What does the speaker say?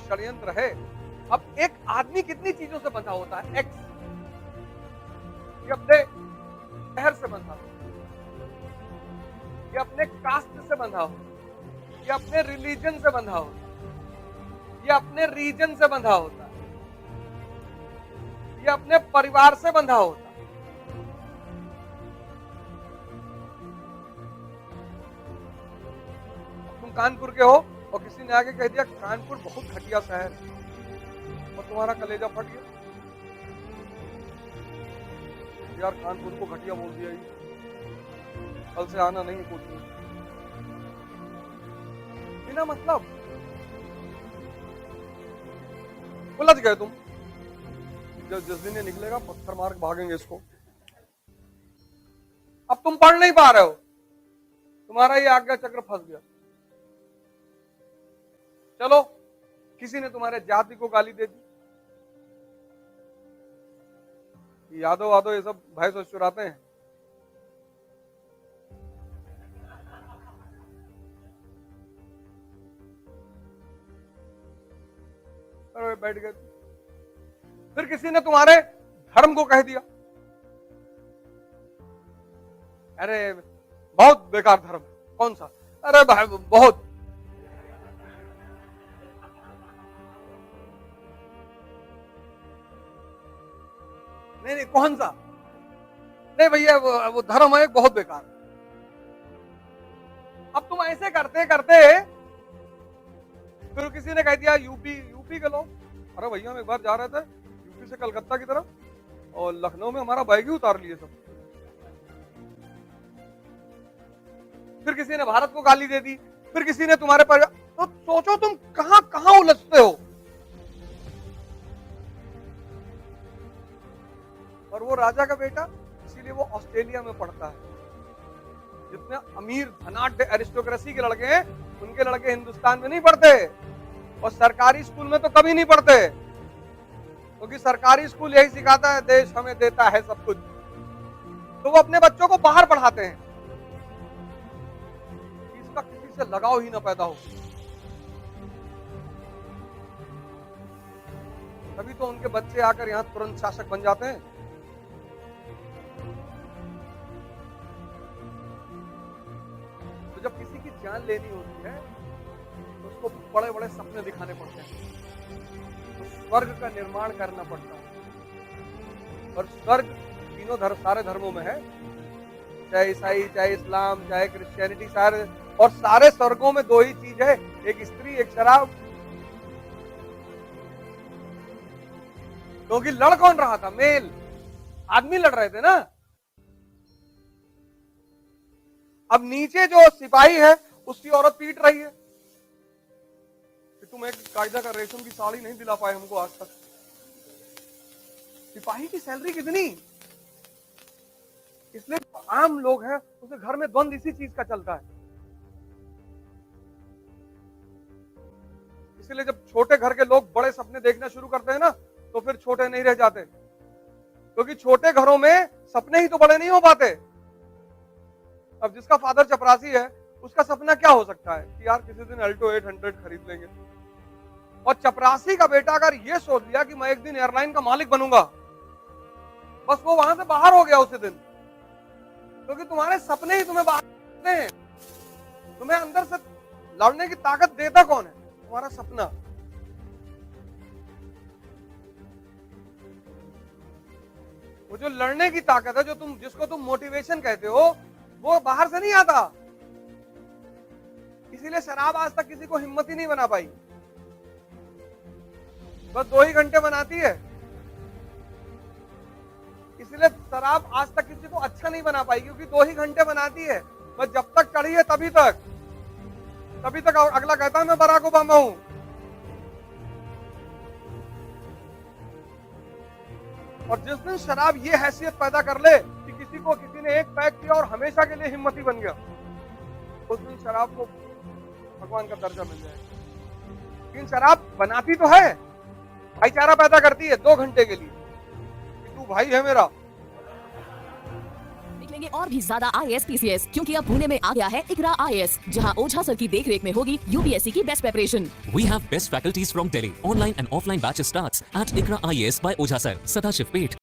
षड्यंत्र है। अब एक आदमी कितनी चीजों से बंधा होता है? एक्स, ये अपने शहर से बंधा हो, ये अपने कास्ट से बंधा हो, ये अपने रिलीजन से बंधा होता है, ये अपने रीजन से बंधा होता है, ये अपने परिवार से बंधा होता है। तुम कानपुर के हो और किसी ने आके कह दिया कानपुर बहुत घटिया शहर है, और तुम्हारा कलेजा फट गया, यार कानपुर को घटिया बोल दिया, कल से आना नहीं कुछ नहीं, बिना मतलब उलझ गए तुम। जिस दिन ये निकलेगा पत्थर मार के भागेंगे इसको। अब तुम पढ़ नहीं पा रहे हो, तुम्हारा ये आज्ञा चक्र फंस गया। चलो किसी ने तुम्हारे जाति को गाली दे दी, यादव वादव ये सब भैंस चुराते हैं, अरे बैठ गए। फिर किसी ने तुम्हारे धर्म को कह दिया, अरे बहुत बेकार धर्म। कौन सा? अरे भाई बहुत। नहीं कौन सा? नहीं भैया वो धर्म है बहुत बेकार। अब तुम ऐसे करते करते फिर किसी ने कह दिया यूपी के लोग, अरे भैया हम एक बार जा रहे थे यूपी से कलकत्ता की तरफ, और लखनऊ में हमारा बैग ही उतार लिए सब। फिर किसी ने भारत को गाली दे दी, फिर किसी ने तुम्हारे परिवार। तो सोचो तुम कहां कहां उलझते हो। और वो राजा का बेटा, इसीलिए वो ऑस्ट्रेलिया में पढ़ता है। जितने अमीर धनाढ्य एरिस्टोक्रेसी के लड़के हैं, उनके लड़के हिंदुस्तान में नहीं पढ़ते, और सरकारी स्कूल में तो कभी नहीं पढ़ते, क्योंकि सरकारी स्कूल यही सिखाता है देश हमें देता है सब कुछ। तो वो अपने बच्चों को बाहर पढ़ाते हैं, इसका किसी से लगाव ही ना पैदा हो। तभी तो उनके बच्चे आकर यहां तुरंत शासक बन जाते हैं। तो जब किसी की जान लेनी होती है तो उसको बड़े बड़े सपने दिखाने पड़ते हैं, तो स्वर्ग का निर्माण करना पड़ता है। और स्वर्ग तीनों सारे धर्मों में है, चाहे ईसाई, चाहे इस्लाम, चाहे क्रिश्चियनिटी, सारे। और सारे स्वर्गों में दो ही चीज है, एक स्त्री, एक शराब। क्योंकि लड़ कौन रहा था? मेल आदमी लड़ रहे थे ना। अब नीचे जो सिपाही है उसकी औरत पीट रही है कि तुम एक कायदा का रेशम की साड़ी नहीं दिला पाए हमको आज तक। सिपाही की सैलरी कितनी? इसलिए आम लोग हैं उसके घर में द्वंद इसी चीज का चलता है। इसलिए जब छोटे घर के लोग बड़े सपने देखना शुरू करते हैं ना, तो फिर छोटे नहीं रह जाते, क्योंकि छोटे घरों में सपने ही तो बड़े नहीं हो पाते। अब जिसका फादर चपरासी है, उसका सपना क्या हो सकता है कि यार किसी दिन अल्टो 800 खरीद लेंगे। और चपरासी का बेटा अगर ये सोच लिया कि मैं एक दिन एयरलाइन का मालिक बनूंगा, बस वो वहां से बाहर हो गया उसी दिन, क्योंकि तुम्हारे सपने ही तुम्हें बाहर करते हैं। तुम्हें अंदर से लड़ने की ताकत देता कौन है? तुम्हारा सपना। वो जो लड़ने की ताकत है, जो जिसको तुम मोटिवेशन कहते हो, वो बाहर से नहीं आता। इसीलिए शराब आज तक किसी को हिम्मत ही नहीं बना पाई, बस 2 ही घंटे बनाती है। इसलिए शराब आज तक किसी को अच्छा नहीं बना पाई, क्योंकि 2 ही घंटे बनाती है। बस जब तक चढ़ी है तभी तक अगला कहता है मैं बराक ओबामा हूं। और जिस दिन शराब ये हैसियत पैदा कर ले कि किसी ने एक पैक किया और हमेशा के लिए हिम्मती बन गया, उस दिन शराब को भगवान का दर्जा मिल जाएगा। लेकिन शराब बनाती तो है, भाईचारा पैदा करती है 2 घंटे के लिए कि तू भाई है मेरा। मिलेंगे और भी ज्यादा IAS PCS, क्योंकि अब पुणे में आ गया है इकरा IAS, जहां ओझा सर की देख रेख में होगी UPSC की best preparation. We have best faculties from Delhi. Online and offline batches starts at IKRA IAS by Ojha Sir, Sadashiv Peth,